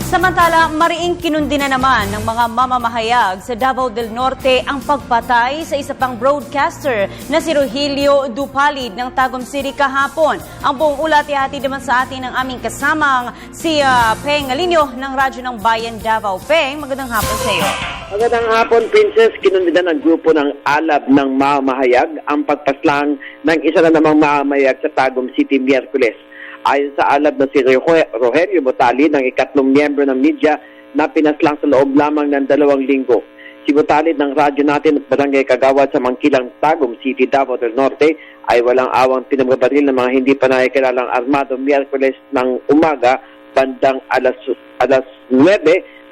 Samantala, mariing kinundi na naman ng mga mamamahayag sa Davao del Norte ang pagpatay sa isa pang broadcaster na si Rogelio Dupalid ng Tagum City kahapon. Ang buong ulat ihati naman sa atin ng aming kasamang si Peng Alinio ng Radyo ng Bayan Davao. Peng, magandang hapon sa iyo. Magandang hapon, Princess. Kinundidan ng grupo ng alab ng mamamahayag ang pagpaslang ng isa na namang mamamahayag sa Tagum City Miyerkules. Ayon sa alab na si Rogelio Dupalid, ng ikatlong miyembro ng media na pinaslang sa loob lamang ng 2 linggo. Si Dupalid ng radyo natin at barangay Kagawad sa Mangkilang Tagum City, Davao del Norte ay walang awang pinagbabaril ng mga hindi pa nakikilalang armado Miyerkules ng umaga bandang alas 9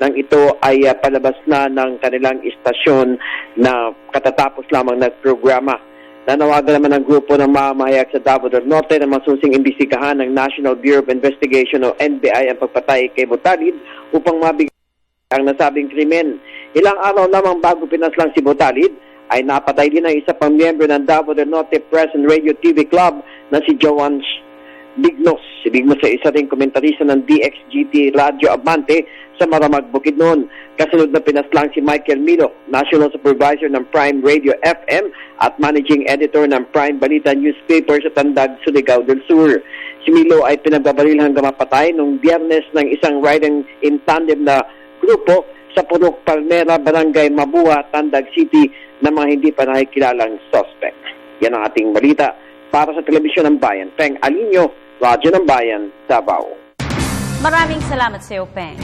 nang ito ay palabas na ng kanilang istasyon na katatapos lamang nagprograma. Nanawagan naman ang grupo ng mamamahayag sa Davao del Norte na masusing imbestigahan ng National Bureau of Investigation o NBI ang pagpatay kay Dupalid upang mabigyan ang nasabing krimen. Ilang araw lamang bago pinaslang si Dupalid ay napatay din ang isa pang miyembro ng Davao del Norte Press and Radio TV Club na si Joan Dignos. Si Dignos ay isa ring komentarista ng DXGT Radio Abante sa Maramag, Bukidnon. Kasunod na pinaslang si Michael Milo, National Supervisor ng Prime Radio FM at Managing Editor ng Prime Balita Newspaper sa Tandag, Surigao del Sur. Si Milo ay pinagbabaril hanggang mapatay noong Biyernes ng isang riding in tandem na grupo sa Purok Palmera, Barangay Mabua, Tandag City na mga hindi pa nakikilalang suspect. Yan ang ating balita para sa Telebisyon ng Bayan. Peng Alinio, Radyo ng Bayan, Davao. Maraming salamat sa iyo, Peng.